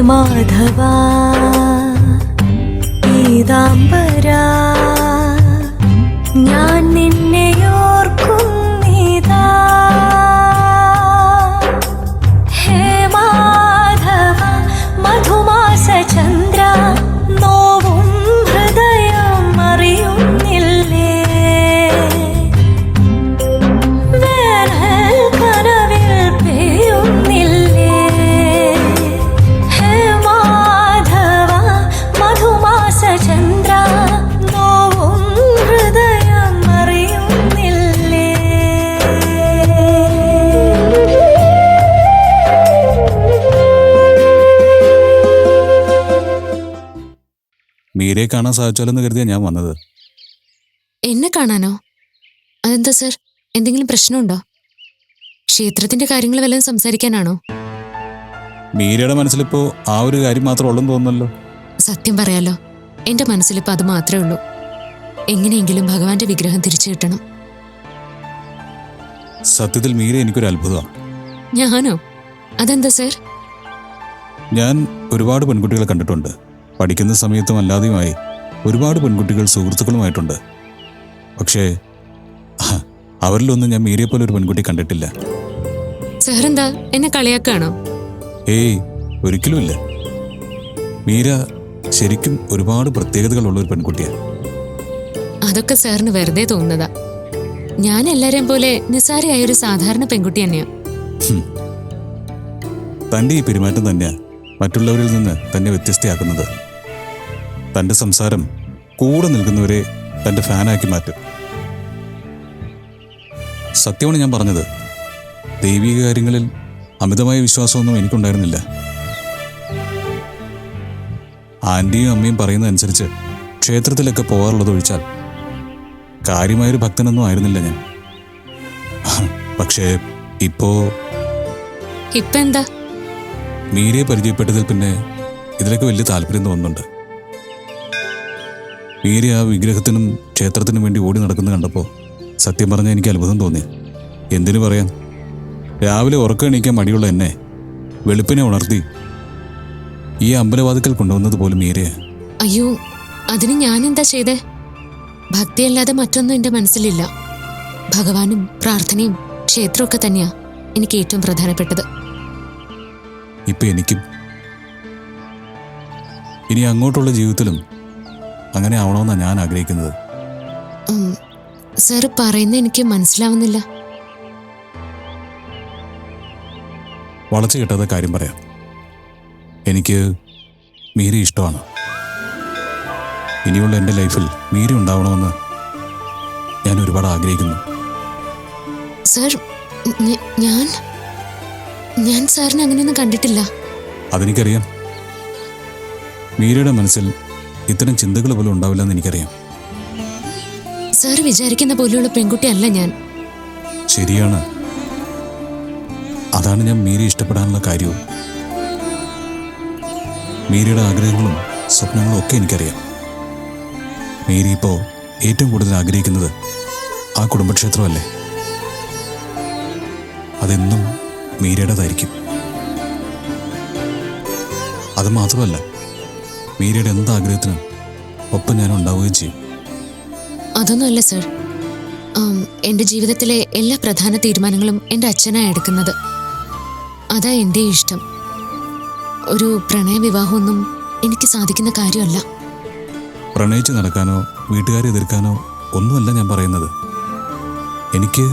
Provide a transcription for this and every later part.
മാധവാ പീതാംബരാ ഞാൻ നിന്നെ ഓർക്കുന്നിതാ. ഹേ മാധവ മധുമാസ ചന്ദ്ര നോവും ഹൃദയം അറിയുന്നില്ലേ. വേനൽ കനവിൽ പെയ്യുന്നില്ലേ. ഹേ മാധവ മധുമാസ ചന്ദ്ര നോവും ഹൃദയം അറിയുന്നില്ലേ. മീരയെ കാണാൻ സാധിച്ചാലെന്ന് കരുതിയാ ഞാൻ വന്നത്. എന്നെ കാണാനോ? അതെന്താ സർ, എന്തെങ്കിലും പ്രശ്നമുണ്ടോ? ക്ഷേത്രത്തിന്റെ കാര്യങ്ങൾ വല്ലതും സംസാരിക്കാനാണോ? മീരയുടെ മനസ്സിലിപ്പോ ആ ഒരു കാര്യം മാത്രമേ ഉള്ളെന്ന് തോന്നുന്നല്ലോ. സത്യം പറയാലോ, എന്റെ മനസ്സിലിപ്പോ അത് മാത്രമേ ഉള്ളൂ. എങ്ങനെയെങ്കിലും ഭഗവാന്റെ വിഗ്രഹം തിരിച്ചു കിട്ടണം. സത്യത്തിൽ മീര എനിക്കൊരു അത്ഭുതമാണ്. ഞാനോ? അതെന്താ സർ? ഞാൻ ഒരുപാട് പെൺകുട്ടികളെ കണ്ടിട്ടുണ്ട്. പഠിക്കുന്ന സമയത്തും അല്ലാതെയുമായി ഒരുപാട് പെൺകുട്ടികൾ സുഹൃത്തുക്കളുമായിട്ടുണ്ട്. പക്ഷേ അവരിലൊന്നും ഞാൻ മീരയെ പോലെ ഒരു പെൺകുട്ടി കണ്ടിട്ടില്ല. സാറെന്താ എന്നെ കളിയാക്കാണോ? ഏയ്, ഒരിക്കലുമില്ല. മീര ശരിക്കും ഒരുപാട് പ്രത്യേകതകളുള്ള ഒരു പെൺകുട്ടിയാണ്. അതൊക്കെ സാറിന് വെറുതെ തോന്നുന്നതാ. ഞാൻ എല്ലാരെയും പോലെ നിസ്സാരയായ ഒരു സാധാരണ പെൺകുട്ടി തന്നെയാ. തൻ്റെ ഈ പെരുമാറ്റം തന്നെയാ മറ്റുള്ളവരിൽ നിന്ന് തന്നെ വ്യത്യസ്തയാക്കുന്നത്. തൻ്റെ സംസാരം കൂടെ നിൽക്കുന്നവരെ തൻ്റെ ഫാനാക്കി മാറ്റും. സത്യമാണ് ഞാൻ പറഞ്ഞത്. ദൈവിക കാര്യങ്ങളിൽ അമിതമായ വിശ്വാസമൊന്നും എനിക്കുണ്ടായിരുന്നില്ല. ആൻറ്റിയും അമ്മയും പറയുന്നതനുസരിച്ച് ക്ഷേത്രത്തിലൊക്കെ പോകാറുള്ളത് ഒഴിച്ചാൽ കാര്യമായൊരു ഭക്തനൊന്നും ആയിരുന്നില്ല ഞാൻ. പക്ഷേ ഇപ്പോ എന്താ? മീരയെ പരിചയപ്പെട്ടതിൽ പിന്നെ ഇതിലൊക്കെ വലിയ താല്പര്യം തോന്നുന്നുണ്ട്. മീര ആ വിഗ്രഹത്തിനും ക്ഷേത്രത്തിനും വേണ്ടി ഓടി നടക്കുന്നത് കണ്ടപ്പോൾ സത്യം പറഞ്ഞാൽ എനിക്ക് അത്ഭുതം തോന്നി. എന്തിനു പറയാൻ, രാവിലെ ഉറക്കം എണീക്കാൻ മടിയുള്ള എന്നെ വെളുപ്പിനെ ഉണർത്തി ഈ അമ്പലവാതിക്കൽ കൊണ്ടുവന്നത് പോലും മീരയെ. അയ്യോ, അതിന് ഞാൻ എന്താ ചെയ്തേ? ഭക്തിയല്ലാതെ മറ്റൊന്നും എന്റെ മനസ്സിലില്ല. ഭഗവാനും പ്രാർത്ഥനയും ക്ഷേത്രമൊക്കെ തന്നെയാ എനിക്ക് ഏറ്റവും പ്രധാനപ്പെട്ടത്. ഇപ്പം എനിക്കും ഇനി അങ്ങോട്ടുള്ള ജീവിതത്തിലും അങ്ങനെ ആവണമെന്നാണ് ഞാൻ ആഗ്രഹിക്കുന്നത്. സാർ പറയുന്നത് എനിക്ക് മനസ്സിലാവുന്നില്ല. വളച്ചു കിട്ടാത്ത കാര്യം പറയാം. എനിക്ക് മീര ഇഷ്ടമാണ്. ഇനിയുള്ള എൻ്റെ ലൈഫിൽ മീര ഉണ്ടാവണമെന്ന് ഞാൻ ഒരുപാട് ആഗ്രഹിക്കുന്നു. സാർ, ഞാൻ സാറിനെ അങ്ങനെയൊന്നും കണ്ടിട്ടില്ല. അതെനിക്കറിയാം. മീരയുടെ മനസ്സിൽ ഇത്തരം ചിന്തകൾ പോലും ഉണ്ടാവില്ലെന്ന് എനിക്കറിയാം. സാർ വിചാരിക്കുന്ന പോലെയുള്ള പെൺകുട്ടി അല്ല ഞാൻ. ശരിയാണ്. അതാണ് ഞാൻ മീരയെ ഇഷ്ടപ്പെടാനുള്ള കാര്യവും. മീരയുടെ ആഗ്രഹങ്ങളും സ്വപ്നങ്ങളും ഒക്കെ എനിക്കറിയാം. മീര ഇപ്പോൾ ഏറ്റവും കൂടുതൽ ആഗ്രഹിക്കുന്നത് ആ കുടുംബക്ഷേത്രമല്ലേ? അതെന്നും മീരയുടേതായിരിക്കും. അത് മാത്രമല്ല, മീരയുടെ എന്താഗ്രഹത്തിനും ഒപ്പം ഞാൻ ഉണ്ടാവുകയും ചെയ്യും. അതൊന്നുമല്ല സർ. എൻ്റെ ജീവിതത്തിലെ എല്ലാ പ്രധാന തീരുമാനങ്ങളും എൻ്റെ അച്ഛനാണ് എടുക്കുന്നത്. അതാ എൻ്റെ ഇഷ്ടം. ഒരു പ്രണയവിവാഹമൊന്നും എനിക്ക് സാധിക്കുന്ന കാര്യമല്ല. പ്രണയിച്ച് നടക്കാനോ വീട്ടുകാരെ എതിർക്കാനോ ഒന്നുമല്ല ഞാൻ പറയുന്നത്. എനിക്ക്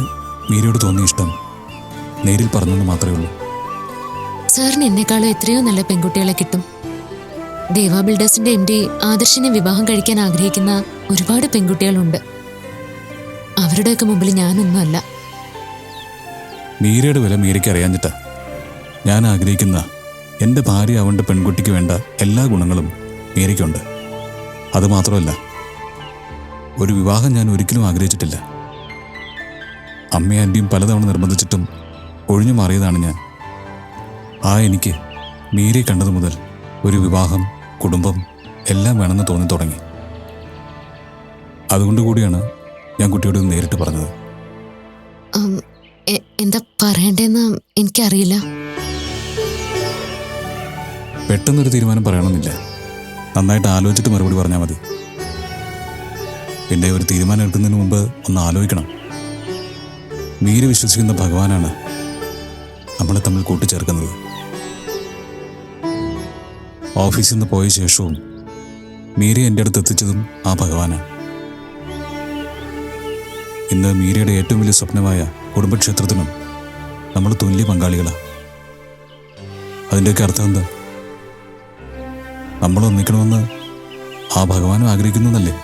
മീരയോട് തോന്നിയ ഇഷ്ടം നേരിൽ പറഞ്ഞെന്ന് മാത്രമേ ഉള്ളൂ. സാറിന് എന്നെക്കാളും എത്രയോ നല്ല പെൺകുട്ടികളെ കിട്ടും. ദേവ ബിൽഡേഴ്സിന്റെ MD ആദർശിനെ വിവാഹം കഴിക്കാൻ ആഗ്രഹിക്കുന്ന ഒരുപാട് പെൺകുട്ടികളുണ്ട്. അവരുടെയൊക്കെ മുമ്പിൽ ഞാനൊന്നുമല്ല. മീരയുടെ വില മീരയ്ക്ക് അറിയാഞ്ഞിട്ടാ. ഞാൻ ആഗ്രഹിക്കുന്ന എൻ്റെ ഭാര്യ അവൻ്റെ പെൺകുട്ടിക്ക് വേണ്ട എല്ലാ ഗുണങ്ങളും മീരയ്ക്കുണ്ട്. അതുമാത്രമല്ല, ഒരു വിവാഹം ഞാൻ ഒരിക്കലും ആഗ്രഹിച്ചിട്ടില്ല. അമ്മയും ആൻറ്റിയും പലതവണ നിർബന്ധിച്ചിട്ടും ഒഴിഞ്ഞു മാറിയതാണ് ഞാൻ. എനിക്ക് മീരയെ കണ്ടതു മുതൽ ഒരു വിവാഹം, കുടുംബം എല്ലാം വേണമെന്ന് തോന്നി തുടങ്ങി. അതുകൊണ്ടുകൂടിയാണ് ഞാൻ കുട്ടിയോട് നേരിട്ട് പറഞ്ഞത്. എന്താ പറയണ്ടെന്ന് എനിക്കറിയില്ല. പെട്ടെന്നൊരു തീരുമാനം പറയണമെന്നില്ല. നന്നായിട്ട് ആലോചിച്ചിട്ട് മറുപടി പറഞ്ഞാൽ മതി. പിന്നെ ഒരു തീരുമാനം എടുക്കുന്നതിന് മുമ്പ് ഒന്ന് ആലോചിക്കണം. മീര വിശ്വസിക്കുന്ന ഭഗവാനാണ് നമ്മളെ തമ്മിൽ കൂട്ടിച്ചേർക്കുന്നത്. ഓഫീസിൽ നിന്ന് പോയ ശേഷവും മീരയെ എൻ്റെ അടുത്ത് എത്തിച്ചതും ആ ഭഗവാനാണ്. ഇന്ന് മീരയുടെ ഏറ്റവും വലിയ സ്വപ്നമായ കുടുംബക്ഷേത്രത്തിനും നമ്മൾ തുല്യ പങ്കാളികളാണ്. അതിൻ്റെയൊക്കെ അർത്ഥം എന്താ? നമ്മൾ ഒന്നിക്കണമെന്ന് ആ ഭഗവാനും ആഗ്രഹിക്കുന്നതല്ലേ?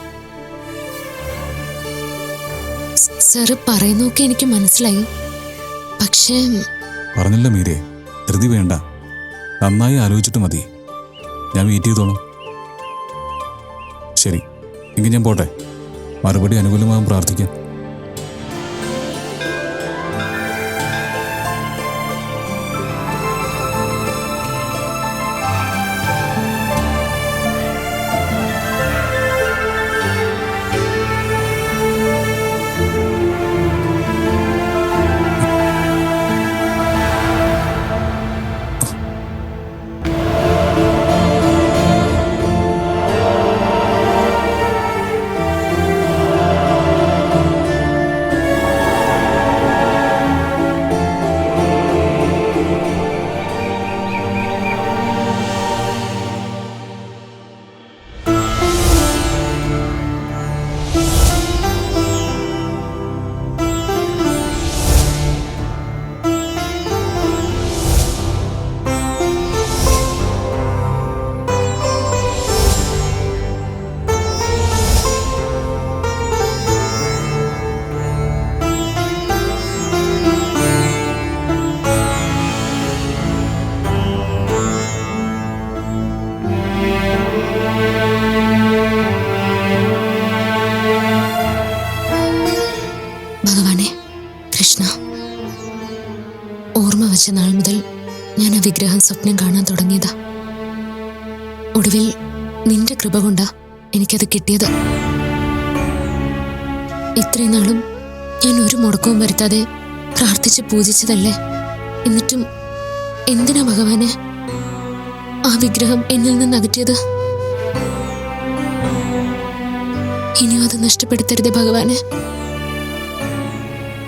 സാറ് പറയുന്നൊക്കെ എനിക്ക് മനസ്സിലായി. പക്ഷേ പറഞ്ഞില്ല മീരെ, ധൃതി വേണ്ട. നന്നായി ആലോചിച്ചിട്ട് മതി. ഞാൻ വെയിറ്റ് ചെയ്തോളാം. ശരി, എങ്കിൽ ഞാൻ പോട്ടെ. മറുപടി അനുകൂലമാകാൻ പ്രാർത്ഥിക്കാം. നാൾ മുതൽ ഞാൻ ആ വിഗ്രഹം സ്വപ്നം കാണാൻ തുടങ്ങിയതാ. ഒടുവിൽ നിന്റെ കൃപ കൊണ്ടാ എനിക്കത് കിട്ടിയത്. ഇത്രയും നാളും ഞാൻ ഒരു മുടക്കവും വരുത്താതെ പ്രാർത്ഥിച്ച് പൂജിച്ചതല്ലേ. എന്നിട്ടും എന്തിനാ ഭഗവാനെ ആ വിഗ്രഹം എന്നിൽ നിന്ന് അകറ്റിയത്? ഇനിയും അത് നഷ്ടപ്പെടുത്തരുതേ ഭഗവാനെ.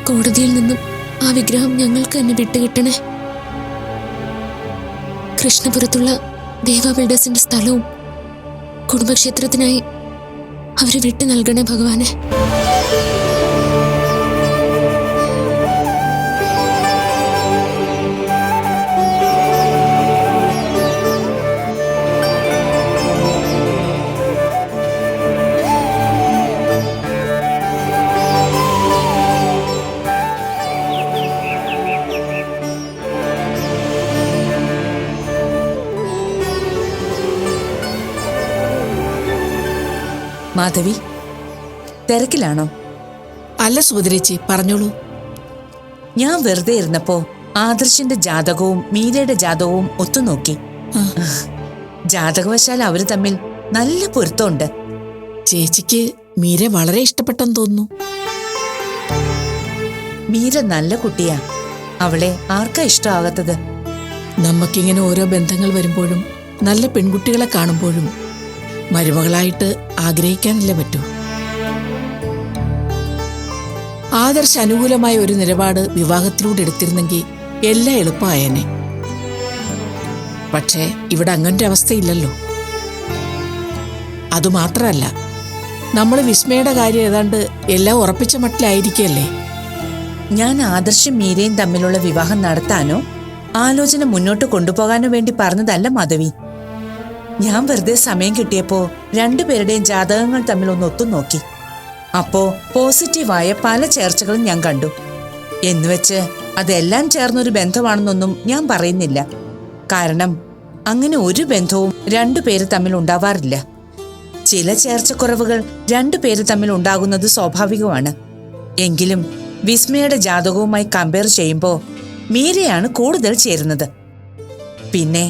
കോടതിയിൽ നിന്നും ആ വിഗ്രഹം ഞങ്ങൾക്ക് തന്നെ വിട്ടുകിട്ടണേ. കൃഷ്ണപുരത്തുള്ള ദേവാ ബിൽഡേഴ്സിന്റെ സ്ഥലവും കുടുംബക്ഷേത്രത്തിനായി അവരെ വിട്ടു നൽകണേ ഭഗവാനെ. മാധവി, തിരക്കിലാണോ? അല്ല സുഭദ്രേച്ചി, പറഞ്ഞോളൂ. ഞാൻ വെറുതെ ഇരുന്നപ്പോ ആദർശിന്റെ ജാതകവും മീരയുടെ ജാതകവും ഒത്തുനോക്കി. ജാതകവശാൽ അവര് തമ്മിൽ നല്ല പൊരുത്തമുണ്ട്. ചേച്ചിക്ക് മീര വളരെ ഇഷ്ടപ്പെട്ടെന്ന് തോന്നുന്നു. മീര നല്ല കുട്ടിയാ. അവളെ ആർക്കാ ഇഷ്ടമാകാത്തത്? നമുക്കിങ്ങനെ ഓരോ ബന്ധങ്ങൾ വരുമ്പോഴും നല്ല പെൺകുട്ടികളെ കാണുമ്പോഴും മരുമകളായിട്ട് ആഗ്രഹിക്കാനല്ലേ പറ്റൂ. ആദർശ് അനുകൂലമായ ഒരു നിലപാട് വിവാഹത്തിലൂടെ എടുത്തിരുന്നെങ്കിൽ എല്ലാം എളുപ്പമായേനെ. പക്ഷേ ഇവിടെ അങ്ങനത്തെ അവസ്ഥയില്ലല്ലോ. അതുമാത്രമല്ല, നമ്മൾ വിസ്മയുടെ കാര്യം ഏതാണ്ട് എല്ലാം ഉറപ്പിച്ച മട്ടിലായിരിക്കല്ലേ. ഞാൻ ആദർശും മീരയും തമ്മിലുള്ള വിവാഹം നടത്താനോ ആലോചന മുന്നോട്ട് കൊണ്ടുപോകാനോ വേണ്ടി പറഞ്ഞതല്ല മാധവി. ഞാൻ വെറുതെ സമയം കിട്ടിയപ്പോ രണ്ടുപേരുടെയും ജാതകങ്ങൾ തമ്മിൽ ഒന്ന് ഒത്തുനോക്കി. അപ്പോ പോസിറ്റീവായ പല ചേർച്ചകളും ഞാൻ കണ്ടു. എന്നുവെച്ച് അതെല്ലാം ചേർന്നൊരു ബന്ധമാണെന്നൊന്നും ഞാൻ പറയുന്നില്ല. കാരണം അങ്ങനെ ഒരു ബന്ധവും രണ്ടുപേര് തമ്മിൽ ഉണ്ടാവാറില്ല. ചില ചേർച്ചക്കുറവുകൾ രണ്ടുപേര് തമ്മിൽ ഉണ്ടാകുന്നത് സ്വാഭാവികമാണ്. എങ്കിലും വിസ്മയുടെ ജാതകവുമായി കമ്പയർ ചെയ്യുമ്പോൾ മീരയാണ് കൂടുതൽ ചേരുന്നത്. പിന്നെ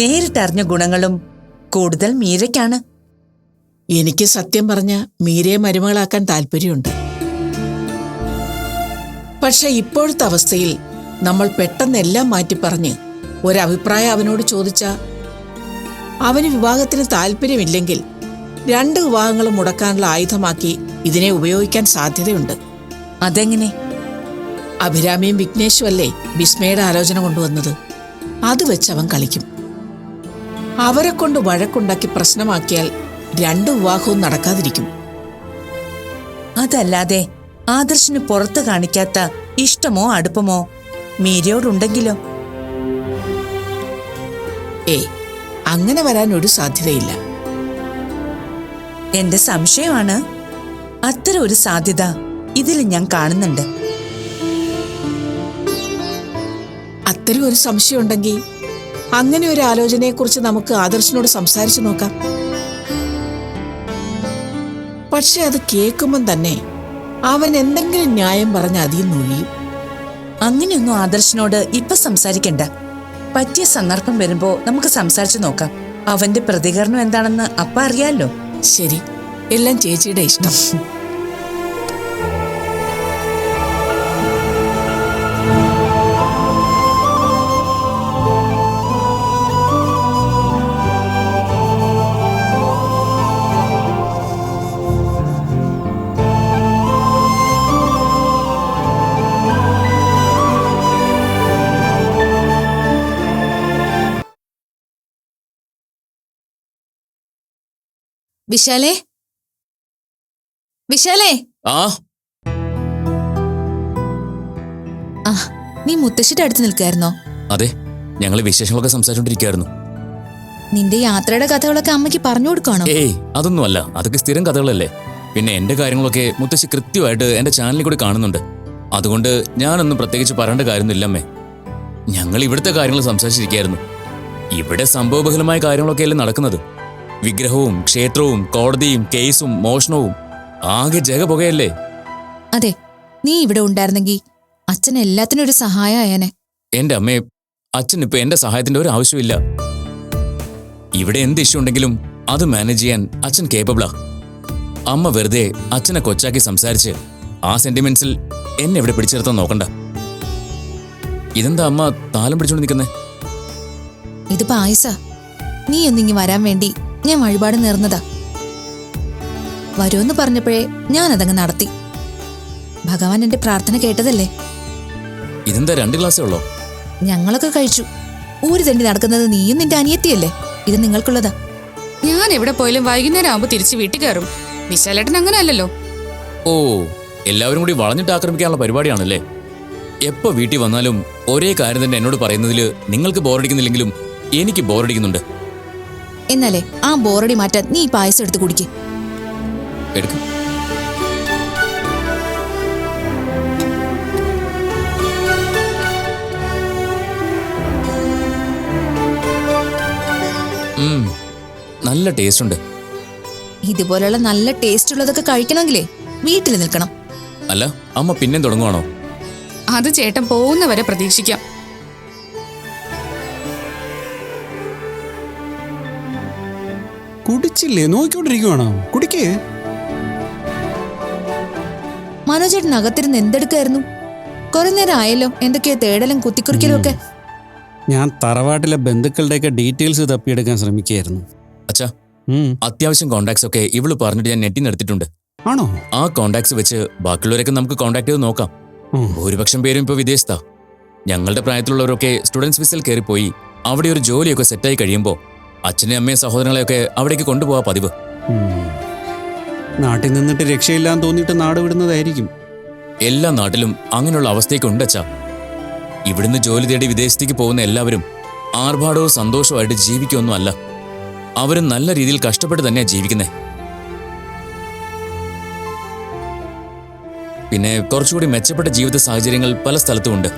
നേരിട്ടറിഞ്ഞ ഗുണങ്ങളും കൂടുതൽ മീരയ്ക്കാണ്. എനിക്ക് സത്യം പറഞ്ഞ മീരയെ മരുമകളാക്കാൻ താല്പര്യമുണ്ട്. പക്ഷെ ഇപ്പോഴത്തെ അവസ്ഥയിൽ നമ്മൾ പെട്ടെന്ന് എല്ലാം മാറ്റിപ്പറഞ്ഞ് ഒരഭിപ്രായം അവനോട് ചോദിച്ചാ അവന് വിവാഹത്തിന് താല്പര്യമില്ലെങ്കിൽ 2 വിവാഹങ്ങളും മുടക്കാനുള്ള ആയുധമാക്കി ഇതിനെ ഉപയോഗിക്കാൻ സാധ്യതയുണ്ട്. അതെങ്ങനെ? അഭിരാമിയും വിഘ്നേശും അല്ലേ വിസ്മയുടെ ആലോചന കൊണ്ടുവന്നത്. അത് വെച്ച് അവൻ കളിക്കും. അവരെ കൊണ്ട് വഴക്കുണ്ടാക്കി പ്രശ്നമാക്കിയാൽ 2 വിവാഹവും നടക്കാതിരിക്കും. അതല്ലാതെ ആദർശിന് പുറത്ത് കാണിക്കാത്ത ഇഷ്ടമോ അടുപ്പമോ മീരയോടുണ്ടെങ്കിലോ? അങ്ങനെ വരാൻ ഒരു സാധ്യതയില്ല. എന്റെ സംശയമാണ്. അത്തരം ഒരു സാധ്യത ഇതിൽ ഞാൻ കാണുന്നുണ്ട്. അത്തരം ഒരു സംശയം ഉണ്ടെങ്കിൽ അങ്ങനെ ഒരു ആലോചനയെക്കുറിച്ച് നമുക്ക് ആദർശിനോട് സംസാരിച്ചു നോക്കാം. പക്ഷെ അത് കേൾക്കുമ്പം തന്നെ അവൻ എന്തെങ്കിലും ന്യായം പറഞ്ഞ് അതിൽ നൊഴിയും. അങ്ങനെയൊന്നും ആദർശിനോട് ഇപ്പൊ സംസാരിക്കണ്ട. പറ്റിയ സന്ദർഭം വരുമ്പോ നമുക്ക് സംസാരിച്ചു നോക്കാം. അവന്റെ പ്രതികരണം എന്താണെന്ന് അപ്പ അറിയാലോ. ശരി, എല്ലാം ചേച്ചിയുടെ ഇഷ്ടം. വിശാലേ, വിശാലേ. ആ നീ മുത്തശ്ശിയുടെ അടുത്ത് നിൽക്കായിരുന്നോ? അതെ, ഞങ്ങൾ വിശേഷങ്ങളൊക്കെ സംസാരിച്ചോണ്ടിരിക്കുകയായിരുന്നു. നിന്റെ യാത്രയുടെ കഥകളൊക്കെ അമ്മയ്ക്ക് പറഞ്ഞു കൊടുക്കണോ? അതൊന്നുമല്ല, അതൊക്കെ സ്ഥിരം കഥകളല്ലേ. പിന്നെ എന്റെ കാര്യങ്ങളൊക്കെ മുത്തശ്ശി കൃത്യമായിട്ട് എന്റെ ചാനലിൽ കൂടി കാണുന്നുണ്ട്. അതുകൊണ്ട് ഞാനൊന്നും പ്രത്യേകിച്ച് പറയേണ്ട കാര്യമൊന്നുമില്ലമ്മേ. ഞങ്ങൾ ഇവിടുത്തെ കാര്യങ്ങൾ സംസാരിച്ചിരിക്കുകയായിരുന്നു. ഇവിടെ സംഭവബഹുലമായ കാര്യങ്ങളൊക്കെയല്ലേ നടക്കുന്നത്. വിഗ്രഹവും ക്ഷേത്രവും കോടതിയും കേസും മോഷണവും ആകെ ജഗപുകയല്ലേ. അതെ, നീ ഇവിടെ ഉണ്ടായിരുന്നെങ്കിൽ അച്ഛൻ എല്ലാത്തിനും ഒരു സഹായമായേനെ. എന്റെ അമ്മയെ, അച്ഛൻ ഇപ്പൊ എന്റെ സഹായത്തിന്റെ ഒരു ആവശ്യമില്ല. ഇവിടെ എന്ത് ഇഷ്യൂ ഉണ്ടെങ്കിലും അത് മാനേജ് ചെയ്യാൻ അച്ഛൻ കേപ്പബിളാ. അമ്മ വെറുതെ അച്ഛനെ കൊച്ചാക്കി സംസാരിച്ച് ആ സെന്റിമെന്റ്സിൽ എന്നെ ഇവിടെ പിടിച്ചിരുത്താൻ നോക്കണ്ട. ഇതെന്താ അമ്മ താലം പിടിച്ചോണ്ട് നിൽക്കുന്നേ? ഇത് പായസ. നീ ഒന്നിങ്ങി വരാൻ വേണ്ടി ഞാൻ വഴിപാട് നേർന്നതാ. വരുമെന്ന് പറഞ്ഞപ്പോഴേ ഞാനതങ്ങ് നടത്തി. ഭഗവാൻ എന്റെ പ്രാർത്ഥന കേട്ടതല്ലേ. ഇതെന്താ 2 ഗ്ലാസ്സേ ഉള്ളോ? ഞങ്ങളൊക്കെ കഴിച്ചു. ഊര് തണ്ടി നടക്കുന്നത് നീയും നിന്റെ അനിയത്തിയല്ലേ. ഇത് നിങ്ങൾക്കുള്ളതാ. ഞാൻ എവിടെ പോയാലും വൈകുന്നേരം ആവുമ്പോ തിരിച്ച് വീട്ടിൽ കയറും. വിശാലേട്ടൻ അങ്ങനെ അല്ലല്ലോ. ഓ, എല്ലാവരും കൂടി വളഞ്ഞിട്ട് ആക്രമിക്കാനുള്ള പരിപാടിയാണല്ലേ. എപ്പോ വീട്ടിൽ വന്നാലും ഒരേ കാര്യം തന്നെ എന്നോട് പറയുന്നതിൽ നിങ്ങൾക്ക് ബോറടിക്കുന്നില്ലെങ്കിലും എനിക്ക് ബോറടിക്കുന്നുണ്ട്. എന്നാലേ ആ ബോറടി മാറ്റാൻ നീ പായസം എടുത്ത് കുടിക്ക്. എടുക്കും. നല്ല ടേസ്റ്റ് ഉണ്ട്. ഇതുപോലുള്ള നല്ല ടേസ്റ്റ് ഉള്ളതൊക്കെ കഴിക്കണമെങ്കിലേ വീട്ടിൽ നിൽക്കണം. അല്ല, അമ്മ പിന്നെയും തുടങ്ങുവാണോ? അത് ചേട്ടൻ പോകുന്നവരെ പ്രതീക്ഷിക്കാം. കുടിച്ചില്ലേ? നോക്കിക്കൊണ്ടിരിക്കുവാണോ? കുടിക്കേ. മനോജേട്ടൻ അകത്തിരുന്ന് എന്തെടുക്കായിരുന്നു? കുറെ നേരം ആയല്ലോ എന്തൊക്കെയോ തേടലും കുത്തിക്കുറിക്കലും ഒക്കെ. ഞാൻ തറവാട്ടിലെ ബന്ധുക്കളുടെയൊക്കെ ഡീറ്റെയിൽസ് തപ്പിയെടുക്കാൻ ശ്രമിക്കുകയായിരുന്നു. അച്ഛാ, അത്യാവശ്യം കോണ്ടാക്ട്സ് ഒക്കെ ഇവള് പറഞ്ഞിട്ട് ഞാൻ നെറ്റിൽ നിന്ന് എടുത്തിട്ടുണ്ട്. ആണോ? ആ കോണ്ടാക്ട്സ് വെച്ച് ബാക്കിയുള്ളവരൊക്കെ നമുക്ക് കോണ്ടാക്ട് ചെയ്ത് നോക്കാം. ഭൂരിപക്ഷം പേരും ഇപ്പൊ വിദേശത്താ. ഞങ്ങളുടെ പ്രായത്തിലുള്ളവരൊക്കെ സ്റ്റുഡൻസ് വിസയിൽ കയറിപ്പോയി അവിടെ ഒരു ജോലിയൊക്കെ സെറ്റായി കഴിയുമ്പോൾ അച്ഛനെ അമ്മയും സഹോദരങ്ങളെയൊക്കെ അവിടേക്ക് കൊണ്ടുപോകാൻ പതിവ്. നാട്ടിൽ നിന്നിട്ട് രക്ഷയില്ലാന്ന് തോന്നിയിട്ട് നാട് വിടുന്നതായിരിക്കും. എല്ലാ നാട്ടിലും അങ്ങനെയുള്ള അവസ്ഥയൊക്കെ ഉണ്ടച്ചാ. ഇവിടുന്ന് ജോലി തേടി വിദേശത്തേക്ക് പോകുന്ന എല്ലാവരും ആർഭാടവും സന്തോഷവുമായിട്ട് ജീവിക്കൊന്നും അല്ല. അവരും നല്ല രീതിയിൽ കഷ്ടപ്പെട്ട് തന്നെയാ ജീവിക്കുന്നേ. പിന്നെ കുറച്ചുകൂടി മെച്ചപ്പെട്ട ജീവിത സാഹചര്യങ്ങൾ പല സ്ഥലത്തുമുണ്ട്.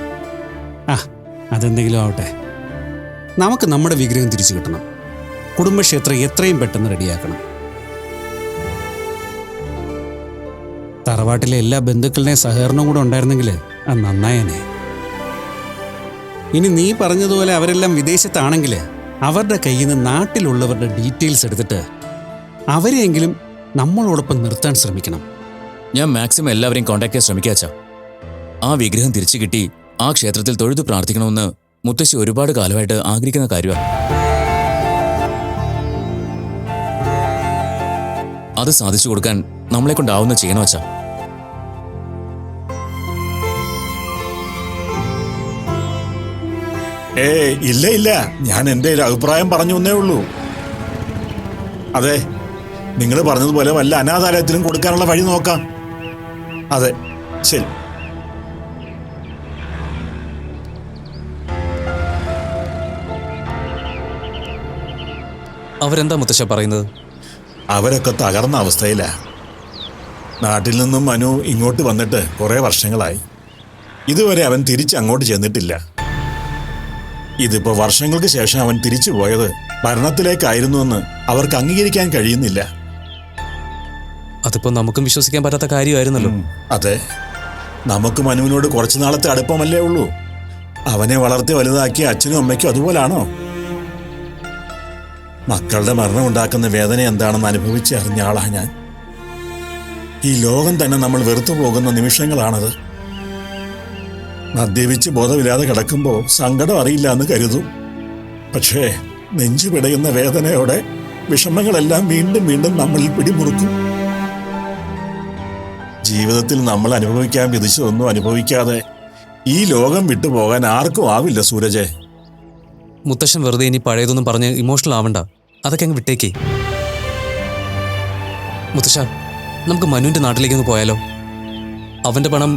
അതെന്തെങ്കിലും ആവട്ടെ. നമുക്ക് നമ്മുടെ വിഗ്രഹം തിരിച്ചു കിട്ടണം. കുടുംബക്ഷേത്രം എത്രയും പെട്ടെന്ന് റെഡിയാക്കണം. തറവാട്ടിലെ എല്ലാ ബന്ധുക്കളുടെയും സഹകരണം കൂടെ ഉണ്ടായിരുന്നെങ്കിൽ അത് നന്നായനെ. ഇനി നീ പറഞ്ഞതുപോലെ അവരെല്ലാം വിദേശത്താണെങ്കിൽ അവരുടെ കയ്യിൽ നിന്ന് നാട്ടിലുള്ളവരുടെ ഡീറ്റെയിൽസ് എടുത്തിട്ട് അവരെയെങ്കിലും നമ്മളോടൊപ്പം നിർത്താൻ ശ്രമിക്കണം. ഞാൻ മാക്സിമം എല്ലാവരെയും കോൺടാക്ട് ചെയ്യാൻ ശ്രമിക്കാച്ചാ. ആ വിഗ്രഹം തിരിച്ചു കിട്ടി ആ ക്ഷേത്രത്തിൽ തൊഴുതു പ്രാർത്ഥിക്കണമെന്ന് മുത്തശ്ശി ഒരുപാട് കാലമായിട്ട് ആഗ്രഹിക്കുന്ന കാര്യമാണ്. അത് സാധിച്ചു കൊടുക്കാൻ നമ്മളെ കൊണ്ടാവുന്ന ചെയ്യണം അച്ഛാ. ഇല്ല ഇല്ല, ഞാൻ എൻ്റെ ഒരു അഭിപ്രായം പറഞ്ഞു എന്നേ ഉള്ളൂ. അതെ, നിങ്ങൾ പറഞ്ഞതുപോലെ വല്ല അനാഥാലയത്തിലും കൊടുക്കാനുള്ള വഴി നോക്കാം. അതെ, ശരി. അവരെന്താ മുത്തശ്ശ പറയുന്നത്? അവരൊക്കെ തകർന്ന അവസ്ഥയിലാ. നാട്ടിൽ നിന്നും മനു ഇങ്ങോട്ട് വന്നിട്ട് കുറേ വർഷങ്ങളായി. ഇതുവരെ അവൻ തിരിച്ചങ്ങോട്ട് ചെന്നിട്ടില്ല. ഇതിപ്പോ വർഷങ്ങൾക്ക് ശേഷം അവൻ തിരിച്ചു പോയത് ഭരണത്തിലേക്കായിരുന്നുവെന്ന് അവർക്ക് അംഗീകരിക്കാൻ കഴിയുന്നില്ല. അതിപ്പോ നമുക്കും വിശ്വസിക്കാൻ പറ്റാത്ത കാര്യമായിരുന്നല്ലോ. അതെ, നമുക്ക് മനുവിനോട് കുറച്ചു നാളത്തെ അടുപ്പമല്ലേ ഉള്ളൂ. അവനെ വളർത്തി വലുതാക്കിയ അച്ഛനും അമ്മയ്ക്കും അതുപോലാണോ? മക്കളുടെ മരണം ഉണ്ടാക്കുന്ന വേദന എന്താണെന്ന് അനുഭവിച്ചറിഞ്ഞ ആളാ ഞാൻ. ഈ ലോകം തന്നെ നമ്മൾ വെറുത്തു പോകുന്ന നിമിഷങ്ങളാണത്. മദ്യപിച്ച് ബോധമില്ലാതെ കിടക്കുമ്പോൾ സങ്കടം അറിയില്ല എന്ന് കരുതും. പക്ഷേ നെഞ്ചു പിടയുന്ന വേദനയോടെ വിഷമങ്ങളെല്ലാം വീണ്ടും വീണ്ടും നമ്മളിൽ പിടിമുറുക്കും. ജീവിതത്തിൽ നമ്മൾ അനുഭവിക്കാൻ വിധിച്ചതൊന്നും അനുഭവിക്കാതെ ഈ ലോകം വിട്ടുപോകാൻ ആർക്കും ആവില്ല സൂരജെ. മുത്തശ്ശൻ വെറുതെ ഇനി പഴയതൊന്നും പറഞ്ഞ് ഇമോഷണൽ ആവണ്ട. അതൊക്കെ അങ്ങ് വിട്ടേക്കേ. മുത്തശ്ശ, നമുക്ക് മനുവിന്റെ നാട്ടിലേക്കൊന്ന് പോയാലോ? അവന്റെ പണം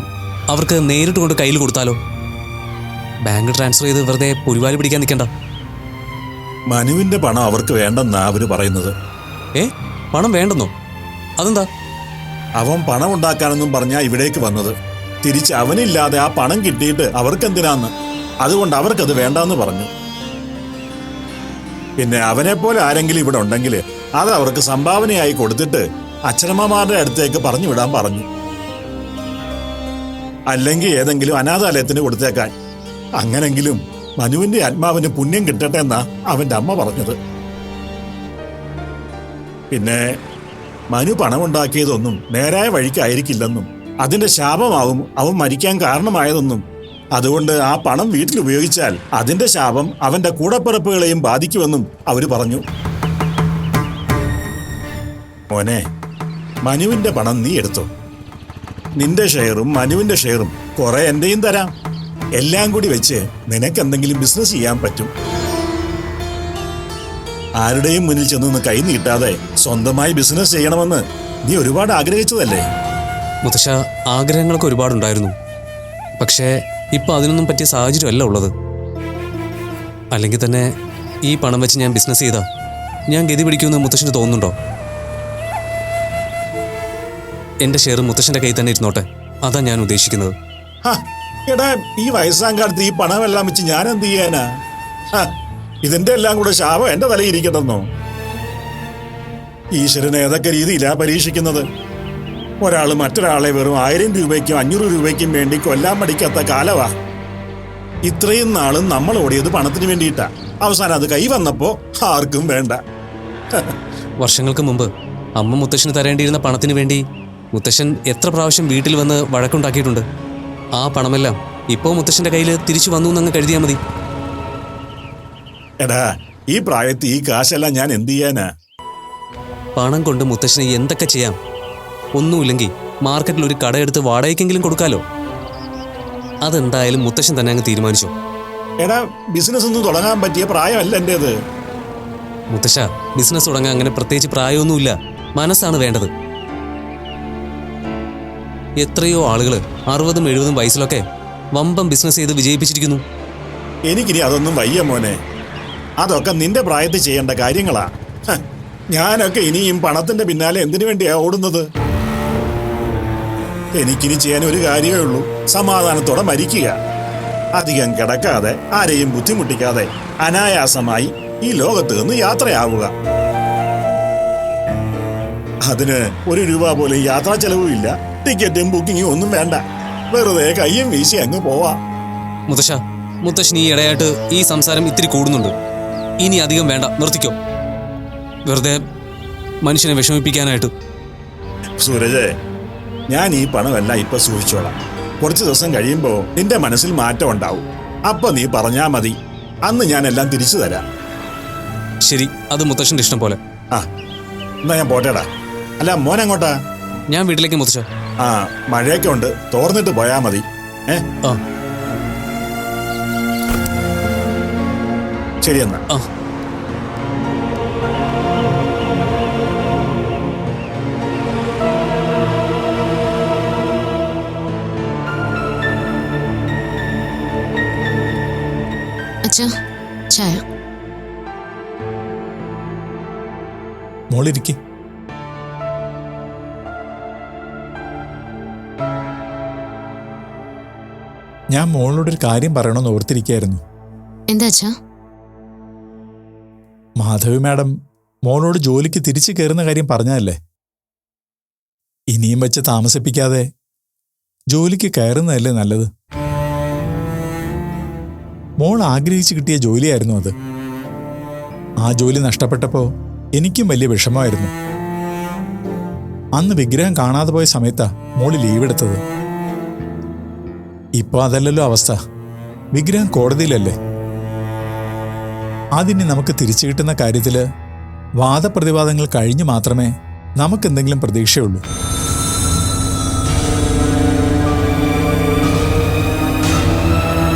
അവർക്ക് നേരിട്ട് കൊണ്ട് കയ്യിൽ കൊടുത്താലോ? ബാങ്ക് ട്രാൻസ്ഫർ ചെയ്ത് വെറുതെ പുരിവാലി പിടിക്കാൻ നിൽക്കണ്ട. മനുവിന്റെ പണം അവർക്ക് വേണ്ടെന്നാ അവര് പറയുന്നത്. പണം വേണ്ടെന്നോ? അതെന്താ? അവൻ പണം ഉണ്ടാക്കാനെന്നും പറഞ്ഞാ ഇവിടേക്ക് വന്നത്. തിരിച്ച് അവനില്ലാതെ ആ പണം കിട്ടിയിട്ട് അവർക്കെന്തിനാന്ന്. അതുകൊണ്ട് അവർക്കത് വേണ്ടാന്ന് പറഞ്ഞു. പിന്നെ അവനെപ്പോലെ ആരെങ്കിലും ഇവിടെ ഉണ്ടെങ്കിൽ അത് അവർക്ക് സംഭാവനയായി കൊടുത്തിട്ട് അച്ഛനമ്മമാരുടെ അടുത്തേക്ക് പറഞ്ഞു വിടാൻ പറഞ്ഞു. അല്ലെങ്കിൽ ഏതെങ്കിലും അനാഥാലയത്തിന് കൊടുത്തേക്കാൻ. അങ്ങനെങ്കിലും മനുവിന്റെ ആത്മാവിന് പുണ്യം കിട്ടട്ടെ എന്നാ അവന്റെ അമ്മ പറഞ്ഞത്. പിന്നെ മനു പണമുണ്ടാക്കിയതൊന്നും നേരായ വഴിക്കായിരിക്കില്ലെന്നും അതിന്റെ ശാപമാവും അവൻ മരിക്കാൻ കാരണമായതെന്നും അതുകൊണ്ട് ആ പണം വീട്ടിൽ ഉപയോഗിച്ചാൽ അതിന്റെ ശാപം അവന്റെ കൂടപ്പിറപ്പുകളെയും ബാധിക്കുമെന്നും അവര് പറഞ്ഞു. മോനെ, മനുവിന്റെ പണം നീ എടുത്തോ. നിന്റെ ഷെയറും മനുവിന്റെ ഷെയറും കുറെ എന്റെയും തരാം. എല്ലാം കൂടി വെച്ച് നിനക്ക് എന്തെങ്കിലും ബിസിനസ് ചെയ്യാൻ പറ്റും. ആരുടെയും മുന്നിൽ ചെന്നൊന്ന് കൈ നീട്ടാതെ സ്വന്തമായി ബിസിനസ് ചെയ്യണമെന്ന് നീ ഒരുപാട് ആഗ്രഹിച്ചതല്ലേ? മുത്തശ്ശ, ആഗ്രഹങ്ങളൊക്കെ ഒരുപാടുണ്ടായിരുന്നു. പക്ഷേ ഇപ്പൊ അതിനൊന്നും പറ്റിയ സാഹചര്യമല്ല ഉള്ളത്. അല്ലെങ്കിൽ തന്നെ ഈ പണം വെച്ച് ഞാൻ ബിസിനസ് ചെയ്താ ഞാൻ ഗതി പിടിക്കുമെന്ന് മുത്തശ്ശന് തോന്നുന്നുണ്ടോ? എന്റെ ഷെയർ മുത്തശ്ശന്റെ കയ്യിൽ തന്നെ ഇരുന്നോട്ടെ. അതാ ഞാൻ ഉദ്ദേശിക്കുന്നത്. എടാ, ഈ വയസ്സാം കാലത്ത് ഈ പണമെല്ലാം വെച്ച് ഞാൻ എന്ത് ചെയ്യാനാ? ഇതിന്റെ എല്ലാം കൂടെ ശാപം എന്റെ തലയിരിക്കണമെന്നോ? ഈശ്വരൻ ഏതൊക്കെ രീതിയിലാ പരീക്ഷിക്കുന്നത്. ഒരാൾ മറ്റൊരാളെ വെറും 1000 രൂപയ്ക്കും 500 രൂപയ്ക്കും വേണ്ടി കൊല്ലാൻ മടിക്കാത്ത കാലവാ. ഇത്രയും നാളും നമ്മൾ ഓടിയത് പണത്തിന് വേണ്ടിയിട്ടാ. അവസാനം അത് കൈ വന്നപ്പോ ആർക്കും വേണ്ട. വർഷങ്ങൾക്ക് മുമ്പ് അമ്മ മുത്തശ്ശന് തരേണ്ടിയിരുന്ന പണത്തിന് വേണ്ടി മുത്തശ്ശൻ എത്ര പ്രാവശ്യം വീട്ടിൽ വന്ന് വഴക്കുണ്ടാക്കിയിട്ടുണ്ട്. ആ പണമെല്ലാം ഇപ്പോ മുത്തശ്ശന്റെ കയ്യിൽ തിരിച്ചു വന്നു എന്നങ്ങ് കരുതിയാൽ മതി. എടാ, ഈ പ്രായത്തിൽ ഈ കാശെല്ലാം ഞാൻ എന്ത് ചെയ്യാനാ? പണം കൊണ്ട് മുത്തശ്ശന് എന്തൊക്കെ ചെയ്യാം. ഒന്നുമില്ലെങ്കിൽ മാർക്കറ്റിൽ ഒരു കടയെടുത്ത് വാടകയ്ക്കെങ്കിലും കൊടുക്കാലോ. അതെന്തായാലും മുത്തശ്ശൻ തന്നെ അങ്ങ് തീരുമാനിച്ചു. എടാ, ബിസിനസ് ഒന്നും തുടങ്ങാൻ പറ്റിയ പ്രായമല്ല എന്റേത്. മുത്തശ്ശ, ബിസിനസ് തുടങ്ങാൻ അങ്ങനെ പ്രത്യേകിച്ച് പ്രായമൊന്നുമില്ല. മനസ്സാണ് വേണ്ടത്. എത്രയോ ആളുകൾ 60ഉം 70ഉം വയസ്സിലൊക്കെ വമ്പം ബിസിനസ് ചെയ്ത് വിജയിപ്പിച്ചിരിക്കുന്നു. എനിക്കിനി അതൊന്നും വയ്യ മോനെ. അതൊക്കെ നിന്റെ പ്രായത്തിൽ ചെയ്യേണ്ട കാര്യങ്ങളാ. ഞാനൊക്കെ ഇനിയും പണത്തിന്റെ പിന്നാലെ എന്തിനു വേണ്ടിയാ ഓടുന്നത്? എനിക്കിനി ചെയ്യാൻ ഒരു കാര്യമേ ഉള്ളൂ, സമാധാനത്തോടെ മരിക്കുക. അധികം കിടക്കാതെ ആരെയും ബുദ്ധിമുട്ടിക്കാതെ അനായാസമായി ഈ ലോകത്ത് നിന്ന് യാത്രയാവുക. അതിന് 1 രൂപ പോലും യാത്രാ ചെലവും ഇല്ല. ടിക്കറ്റും ബുക്കിങ്ങും ഒന്നും വേണ്ട. വെറുതെ കയ്യും വീശി അങ്ങ് പോവാം. മുത്തശ്ശൻ ഈ ഇടയായിട്ട് ഈ സംസാരം ഇത്തിരി കൂടുന്നുണ്ട്. ഇനി അധികം വേണ്ട, നിർത്തിക്കോ. വെറുതെ മനുഷ്യനെ വിഷമിപ്പിക്കാനായിട്ട്. സൂരജ്, ഞാൻ ഈ പണമെല്ലാം ഇപ്പൊ സൂക്ഷിച്ചോളാം. കുറച്ച് ദിവസം കഴിയുമ്പോ നിന്റെ മനസ്സിൽ മാറ്റം ഉണ്ടാവും. അപ്പൊ നീ പറഞ്ഞാ മതി. അന്ന് ഞാൻ എല്ലാം തിരിച്ചു തരാം. ശരി, അത് മുത്തശ്ശന്റെ ഇഷ്ടം പോലെ. എന്നാ ഞാൻ പോട്ടേടാ. അല്ല മോൻ എങ്ങോട്ടാ? ഞാൻ വീട്ടിലേക്ക് മുത്തച്ഛ. ആ, മഴയൊക്കെ ഉണ്ട്, തോർന്നിട്ട് പോയാ മതി. ആ ശരി എന്നാ. ആ അച്ഛാ, ചായ. മോളിരിക്കെ. ഞാൻ മോളോടൊരു കാര്യം പറയണമെന്ന് ഓർത്തിരിക്കുകയായിരുന്നു. എന്താ അച്ഛാ? മാധവി മാഡം മോളോട് ജോലിക്ക് തിരിച്ചു കയറുന്ന കാര്യം പറഞ്ഞതല്ലേ? ഇനിയും വെച്ച് താമസിപ്പിക്കാതെ ജോലിക്ക് കയറുന്നതല്ലേ നല്ലത്? മോൾ ആഗ്രഹിച്ചു കിട്ടിയ ജോലിയായിരുന്നു അത്. ആ ജോലി നഷ്ടപ്പെട്ടപ്പോൾ എനിക്കും വലിയ വിഷമമായിരുന്നു. അന്ന് വിഗ്രഹം കാണാതെ പോയ സമയത്താ മോള് ലീവ് എടുത്തത്. ഇപ്പൊ അതല്ലല്ലോ അവസ്ഥ. വിഗ്രഹം കോടതിയിലല്ലേ. അതിന് നമുക്ക് തിരിച്ചു കിട്ടുന്ന കാര്യത്തില് വാദപ്രതിവാദങ്ങൾ കഴിഞ്ഞ് മാത്രമേ നമുക്കെന്തെങ്കിലും പ്രതീക്ഷയുള്ളൂ.